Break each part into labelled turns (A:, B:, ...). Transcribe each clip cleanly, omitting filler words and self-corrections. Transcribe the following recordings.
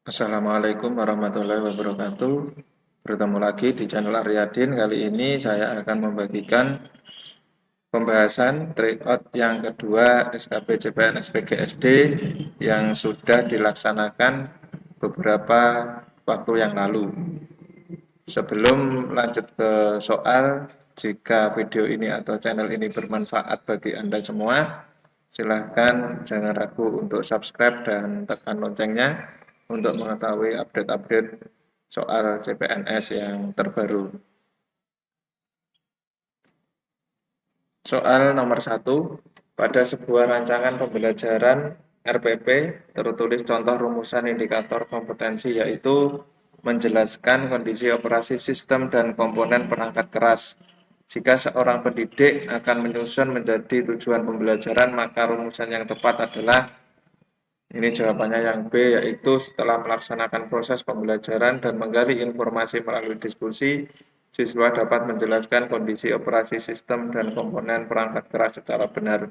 A: Assalamualaikum warahmatullahi wabarakatuh. Bertemu lagi di channel Aryadin. Kali ini saya akan membagikan pembahasan tryout yang kedua SKB CPNS PGSD yang sudah dilaksanakan beberapa waktu yang lalu. Sebelum lanjut ke soal, jika video ini atau channel ini bermanfaat bagi Anda semua, silahkan jangan ragu untuk subscribe dan tekan loncengnya untuk mengetahui update-update soal CPNS yang terbaru. Soal nomor 1, pada sebuah rancangan pembelajaran RPP tertulis contoh rumusan indikator kompetensi yaitu menjelaskan kondisi operasi sistem dan komponen perangkat keras. Jika seorang pendidik akan menyusun menjadi tujuan pembelajaran, maka rumusan yang tepat adalah ini jawabannya yang B, yaitu setelah melaksanakan proses pembelajaran dan menggali informasi melalui diskusi, siswa dapat menjelaskan kondisi operasi sistem dan komponen perangkat keras secara benar.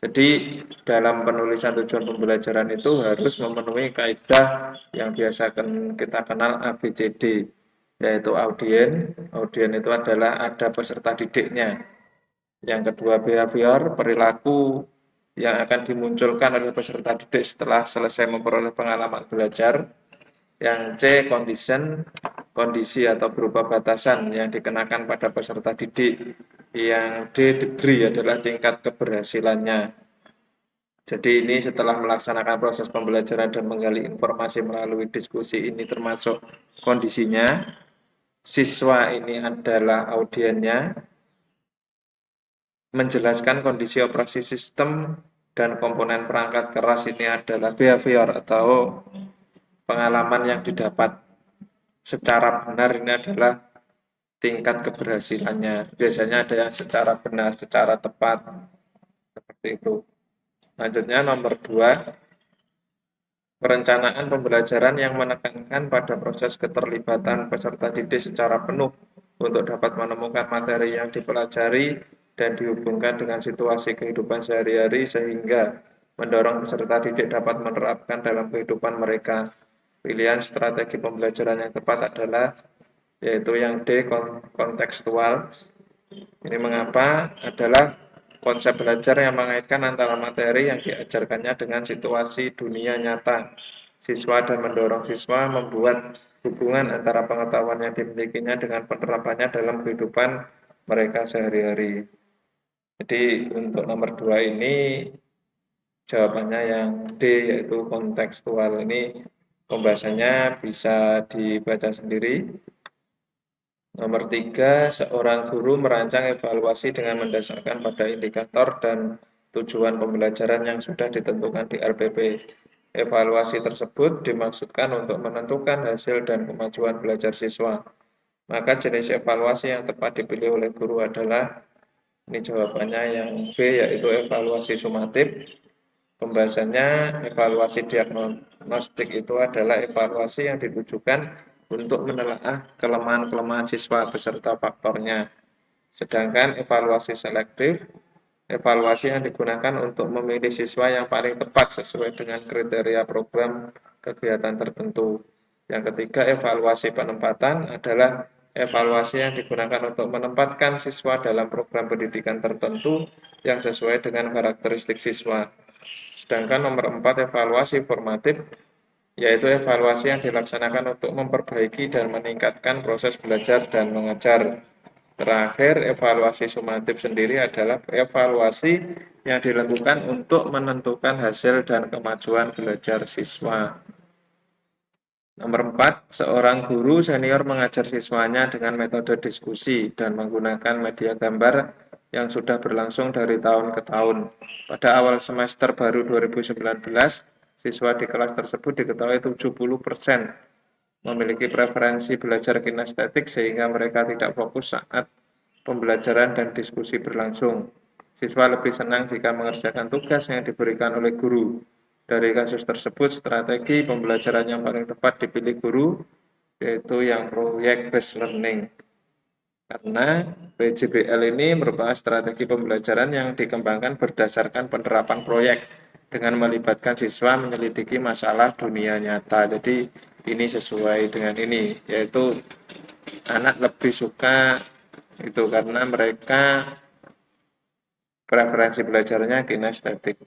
A: Jadi, dalam penulisan tujuan pembelajaran itu harus memenuhi kaidah yang biasa kita kenal ABCD, yaitu audien. Audien itu adalah ada peserta didiknya. Yang kedua, behavior, perilaku yang akan dimunculkan oleh peserta didik setelah selesai memperoleh pengalaman belajar. Yang C, condition, kondisi atau berupa batasan yang dikenakan pada peserta didik. Yang D, degree adalah tingkat keberhasilannya. Jadi ini setelah melaksanakan proses pembelajaran dan menggali informasi melalui diskusi ini termasuk kondisinya. Siswa ini adalah audiennya, menjelaskan kondisi operasi sistem dan komponen perangkat keras ini adalah behavior atau pengalaman yang didapat secara benar ini adalah tingkat keberhasilannya. Biasanya ada yang secara benar, secara tepat, seperti itu. Selanjutnya nomor 2, perencanaan pembelajaran yang menekankan pada proses keterlibatan peserta didik secara penuh untuk dapat menemukan materi yang dipelajari dan dihubungkan dengan situasi kehidupan sehari-hari sehingga mendorong peserta didik dapat menerapkan dalam kehidupan mereka. Pilihan strategi pembelajaran yang tepat adalah yaitu yang D, kontekstual. Ini mengapa? Adalah konsep belajar yang mengaitkan antara materi yang diajarkannya dengan situasi dunia nyata siswa dan mendorong siswa membuat hubungan antara pengetahuan yang dimilikinya dengan penerapannya dalam kehidupan mereka sehari-hari. Jadi untuk nomor 2 ini jawabannya yang D, yaitu kontekstual. Ini pembahasannya bisa dibaca sendiri. Nomor 3, seorang guru merancang evaluasi dengan mendasarkan pada indikator dan tujuan pembelajaran yang sudah ditentukan di RPP. Evaluasi tersebut dimaksudkan untuk menentukan hasil dan kemajuan belajar siswa. Maka jenis evaluasi yang tepat dipilih oleh guru adalah, ini jawabannya yang B, yaitu evaluasi sumatif. Pembahasannya, evaluasi diagnostik itu adalah evaluasi yang ditujukan untuk menelaah kelemahan-kelemahan siswa beserta faktornya. Sedangkan evaluasi selektif, evaluasi yang digunakan untuk memilih siswa yang paling tepat sesuai dengan kriteria program kegiatan tertentu. Yang ketiga, evaluasi penempatan adalah evaluasi yang digunakan untuk menempatkan siswa dalam program pendidikan tertentu yang sesuai dengan karakteristik siswa. Sedangkan nomor 4, evaluasi formatif, yaitu evaluasi yang dilaksanakan untuk memperbaiki dan meningkatkan proses belajar dan mengajar. Terakhir, evaluasi sumatif sendiri adalah evaluasi yang dilakukan untuk menentukan hasil dan kemajuan belajar siswa. Nomor 4, seorang guru senior mengajar siswanya dengan metode diskusi dan menggunakan media gambar yang sudah berlangsung dari tahun ke tahun. Pada awal semester baru 2019, siswa di kelas tersebut diketahui 70% memiliki preferensi belajar kinestetik sehingga mereka tidak fokus saat pembelajaran dan diskusi berlangsung. Siswa lebih senang jika mengerjakan tugas yang diberikan oleh guru. Dari kasus tersebut, strategi pembelajaran yang paling tepat dipilih guru, yaitu yang project based learning. Karena PJBL ini merupakan strategi pembelajaran yang dikembangkan berdasarkan penerapan proyek dengan melibatkan siswa menyelidiki masalah dunia nyata. Jadi ini sesuai dengan ini, yaitu anak lebih suka itu karena mereka preferensi belajarnya kinestetik.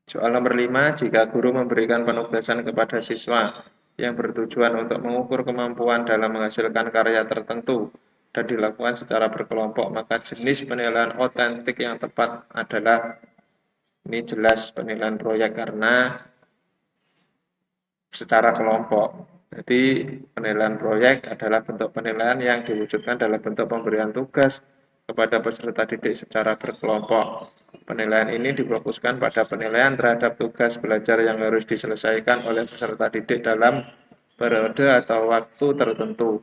A: Soal nomor 5, jika guru memberikan penugasan kepada siswa yang bertujuan untuk mengukur kemampuan dalam menghasilkan karya tertentu dan dilakukan secara berkelompok, maka jenis penilaian otentik yang tepat adalah ini jelas penilaian proyek karena secara kelompok. Jadi penilaian proyek adalah bentuk penilaian yang diwujudkan dalam bentuk pemberian tugas kepada peserta didik secara berkelompok. Penilaian ini difokuskan pada penilaian terhadap tugas belajar yang harus diselesaikan oleh peserta didik dalam periode atau waktu tertentu.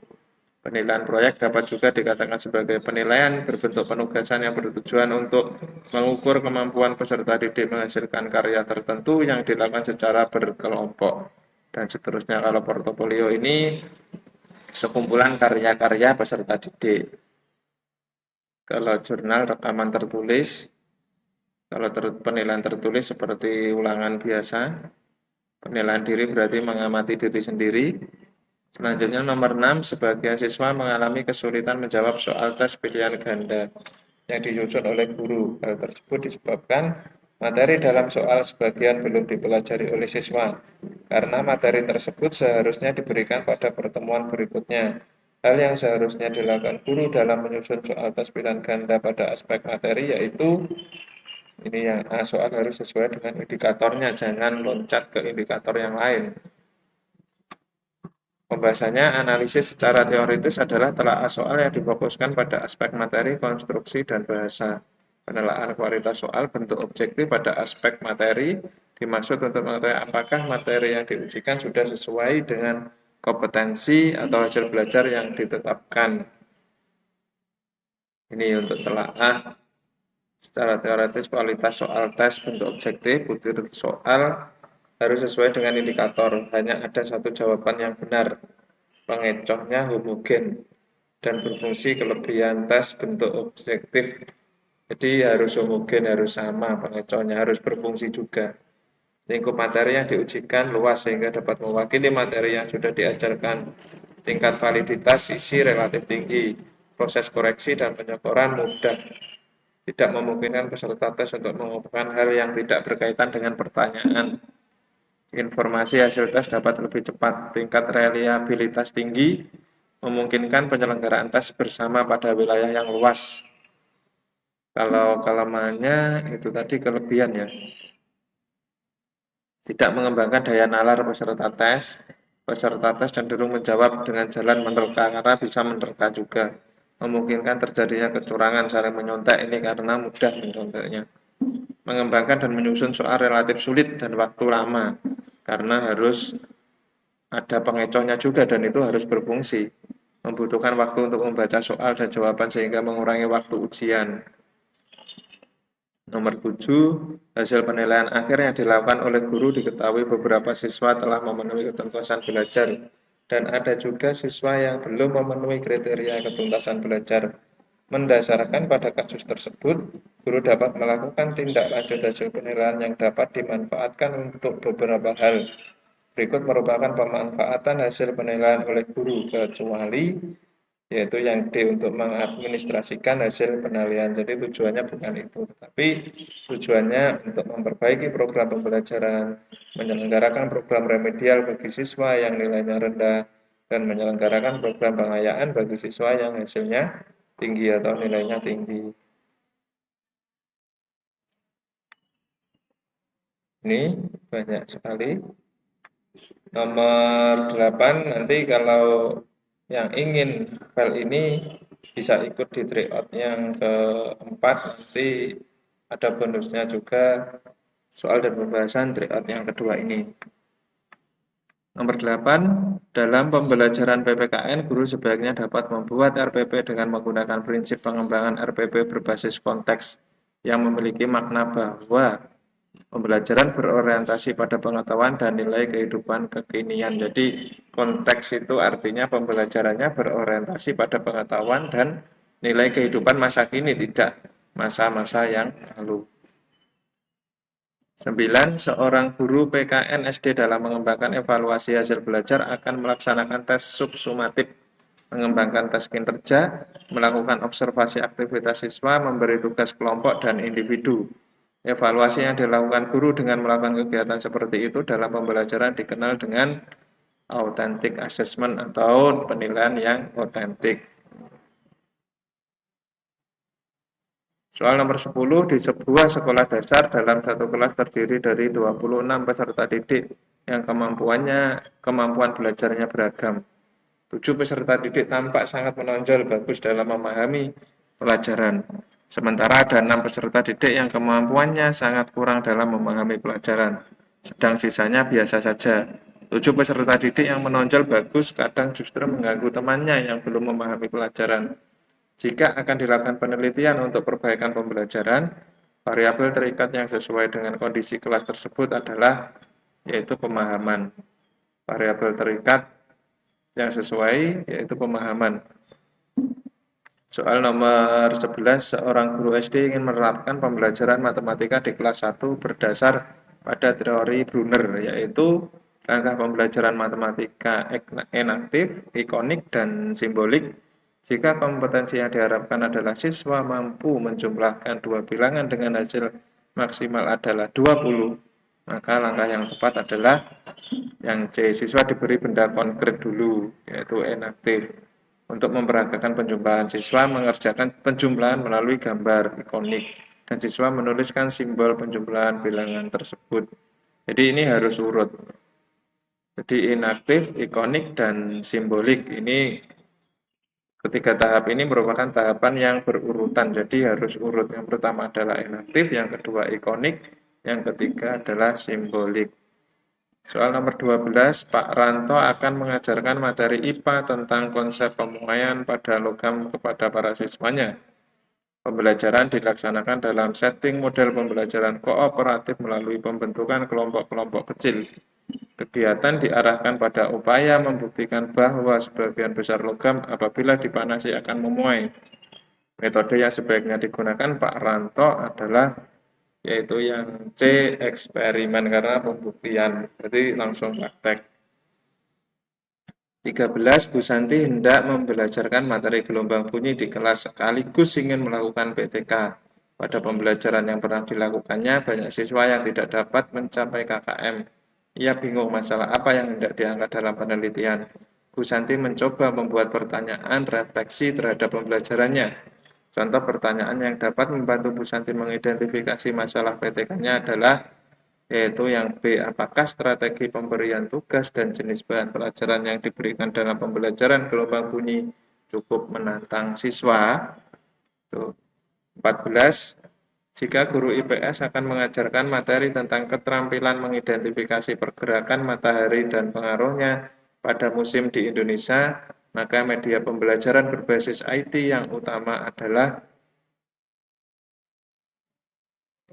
A: Penilaian proyek dapat juga dikatakan sebagai penilaian berbentuk penugasan yang bertujuan untuk mengukur kemampuan peserta didik menghasilkan karya tertentu yang dilakukan secara berkelompok. Dan seterusnya, kalau portofolio ini sekumpulan karya-karya peserta didik. Kalau jurnal rekaman tertulis, kalau penilaian tertulis seperti ulangan biasa, penilaian diri berarti mengamati diri sendiri. Selanjutnya nomor 6, sebagian siswa mengalami kesulitan menjawab soal tes pilihan ganda yang disusun oleh guru. Hal tersebut disebabkan materi dalam soal sebagian belum dipelajari oleh siswa, karena materi tersebut seharusnya diberikan pada pertemuan berikutnya. Hal yang seharusnya dilakukan guru dalam menyusun soal tes pilihan ganda pada aspek materi yaitu ini yang soal harus sesuai dengan indikatornya, jangan loncat ke indikator yang lain. Pembahasannya, analisis secara teoritis adalah telaah soal yang difokuskan pada aspek materi, konstruksi, dan bahasa. Penelaahan kualitas soal bentuk objektif pada aspek materi dimaksud untuk mengetahui apakah materi yang diujikan sudah sesuai dengan kompetensi atau hasil belajar yang ditetapkan. Ini untuk telaah secara teoritis kualitas soal tes bentuk objektif, butir soal harus sesuai dengan indikator. Hanya ada satu jawaban yang benar. Pengecohnya homogen dan berfungsi kelebihan tes bentuk objektif. Jadi harus homogen, harus sama, pengecohnya harus berfungsi juga. Lingkup materi yang diujikan luas sehingga dapat mewakili materi yang sudah diajarkan. Tingkat validitas isi relatif tinggi. Proses koreksi dan penyekoran mudah. Tidak memungkinkan peserta tes untuk mengungkapkan hal yang tidak berkaitan dengan pertanyaan. Informasi hasil tes dapat lebih cepat. Tingkat reliabilitas tinggi memungkinkan penyelenggaraan tes bersama pada wilayah yang luas. Kalau kelemahannya itu tadi kelebihan ya. Tidak mengembangkan daya nalar peserta tes. Peserta tes cenderung menjawab dengan jalan menerka karena bisa menerka juga. Memungkinkan terjadinya kecurangan saling menyontek ini karena mudah menyonteknya. Mengembangkan dan menyusun soal relatif sulit dan waktu lama karena harus ada pengecohnya juga dan itu harus berfungsi. Membutuhkan waktu untuk membaca soal dan jawaban sehingga mengurangi waktu ujian. Nomor 7, hasil penilaian akhir yang dilakukan oleh guru diketahui beberapa siswa telah memenuhi ketuntasan belajar dan ada juga siswa yang belum memenuhi kriteria ketuntasan belajar. Mendasarkan pada kasus tersebut, guru dapat melakukan tindak lanjut hasil penilaian yang dapat dimanfaatkan untuk beberapa hal. Berikut merupakan pemanfaatan hasil penilaian oleh guru, kecuali yaitu yang D untuk mengadministrasikan hasil penilaian. Jadi tujuannya bukan itu, tetapi tujuannya untuk memperbaiki program pembelajaran, menyelenggarakan program remedial bagi siswa yang nilainya rendah, dan menyelenggarakan program pengayaan bagi siswa yang hasilnya tinggi atau nilainya tinggi. Ini banyak sekali. Nomor 8, nanti kalau yang ingin file ini bisa ikut di tryout yang keempat, nanti ada bonusnya juga soal dan pembahasan tryout yang kedua ini. Nomor 8, dalam pembelajaran PPKN, guru sebaiknya dapat membuat RPP dengan menggunakan prinsip pengembangan RPP berbasis konteks yang memiliki makna bahwa pembelajaran berorientasi pada pengetahuan dan nilai kehidupan kekinian. Jadi konteks itu artinya pembelajarannya berorientasi pada pengetahuan dan nilai kehidupan masa kini, tidak masa-masa yang lalu. 9. Seorang guru PKN SD dalam mengembangkan evaluasi hasil belajar akan melaksanakan tes subsumatif, mengembangkan tes kinerja, melakukan observasi aktivitas siswa, memberi tugas kelompok dan individu. Evaluasi yang dilakukan guru dengan melakukan kegiatan seperti itu dalam pembelajaran dikenal dengan authentic assessment atau penilaian yang otentik. Soal nomor 10, di sebuah sekolah dasar dalam satu kelas terdiri dari 26 peserta didik yang kemampuan belajarnya beragam. 7 peserta didik tampak sangat menonjol bagus dalam memahami pelajaran. Sementara ada 6 peserta didik yang kemampuannya sangat kurang dalam memahami pelajaran. Sedang sisanya biasa saja. 7 peserta didik yang menonjol bagus kadang justru mengganggu temannya yang belum memahami pelajaran. Jika akan dilakukan penelitian untuk perbaikan pembelajaran, variabel terikat yang sesuai dengan kondisi kelas tersebut adalah yaitu pemahaman. Variabel terikat yang sesuai yaitu pemahaman. Soal nomor 11, seorang guru SD ingin menerapkan pembelajaran matematika di kelas 1 berdasar pada teori Brunner, yaitu langkah pembelajaran matematika enaktif, ikonik, dan simbolik. Jika kompetensi yang diharapkan adalah siswa mampu menjumlahkan dua bilangan dengan hasil maksimal adalah 20, maka langkah yang tepat adalah yang C. Siswa diberi benda konkret dulu, yaitu enaktif. Untuk memperagakan penjumlahan, siswa mengerjakan penjumlahan melalui gambar ikonik, dan siswa menuliskan simbol penjumlahan bilangan tersebut. Jadi ini harus urut. Jadi inaktif, ikonik, dan simbolik. Ini ketiga tahap ini merupakan tahapan yang berurutan, jadi harus urut. Yang pertama adalah inaktif, yang kedua ikonik, yang ketiga adalah simbolik. Soal nomor 12, Pak Ranto akan mengajarkan materi IPA tentang konsep pemuaian pada logam kepada para siswanya. Pembelajaran dilaksanakan dalam setting model pembelajaran kooperatif melalui pembentukan kelompok-kelompok kecil. Kegiatan diarahkan pada upaya membuktikan bahwa sebagian besar logam apabila dipanasi akan memuai. Metode yang sebaiknya digunakan Pak Ranto adalah yaitu yang C, eksperimen karena pembuktian. Jadi langsung praktek. 13. Bu Santi hendak membelajarkan materi gelombang bunyi di kelas sekaligus ingin melakukan PTK. Pada pembelajaran yang pernah dilakukannya, banyak siswa yang tidak dapat mencapai KKM. Ia bingung masalah apa yang hendak diangkat dalam penelitian. Bu Santi mencoba membuat pertanyaan refleksi terhadap pembelajarannya. Contoh pertanyaan yang dapat membantu Bu Santi mengidentifikasi masalah PTK-nya adalah yaitu yang B. Apakah strategi pemberian tugas dan jenis bahan pelajaran yang diberikan dalam pembelajaran gelombang bunyi cukup menantang siswa? 14. Jika guru IPS akan mengajarkan materi tentang keterampilan mengidentifikasi pergerakan matahari dan pengaruhnya pada musim di Indonesia, maka media pembelajaran berbasis IT yang utama adalah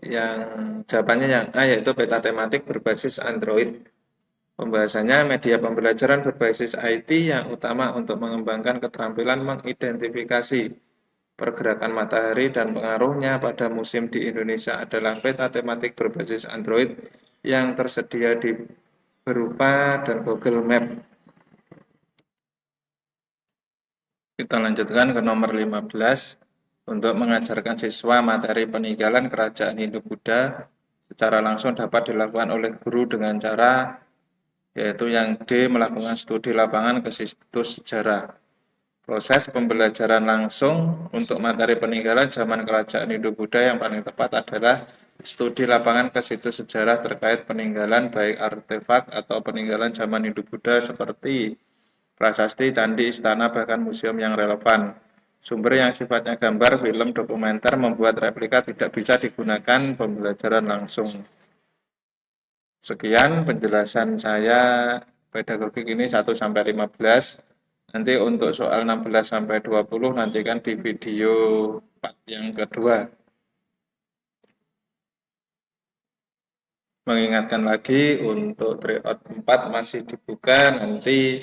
A: yang jawabannya yang A, yaitu peta tematik berbasis Android. Pembahasannya media pembelajaran berbasis IT yang utama untuk mengembangkan keterampilan mengidentifikasi pergerakan matahari dan pengaruhnya pada musim di Indonesia adalah peta tematik berbasis Android yang tersedia di berupa dan Google Map. Kita lanjutkan ke nomor 15. Untuk mengajarkan siswa materi peninggalan kerajaan Hindu-Buddha secara langsung dapat dilakukan oleh guru dengan cara yaitu yang D. Melakukan studi lapangan ke situs sejarah. Proses pembelajaran langsung untuk materi peninggalan zaman kerajaan Hindu-Buddha yang paling tepat adalah studi lapangan ke situs sejarah terkait peninggalan baik artefak atau peninggalan zaman Hindu-Buddha seperti prasasti, candi, istana, bahkan museum yang relevan. Sumber yang sifatnya gambar, film, dokumenter membuat replika tidak bisa digunakan pembelajaran langsung. Sekian penjelasan saya pedagogik ini 1-15. Nanti untuk soal 16-20 nantikan di video part yang kedua. Mengingatkan lagi untuk tryout 4 masih dibuka, nanti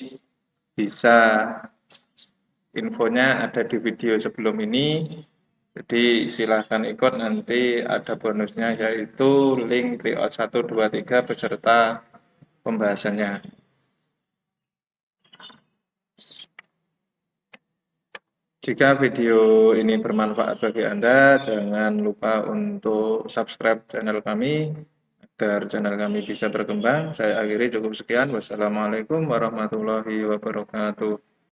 A: bisa infonya ada di video sebelum ini. Jadi silahkan ikut, nanti ada bonusnya yaitu link tryout 1, 2, 3 beserta pembahasannya. Jika video ini bermanfaat bagi Anda, jangan lupa untuk subscribe channel kami agar channel kami bisa berkembang. Saya akhiri cukup sekian. Wassalamualaikum warahmatullahi wabarakatuh.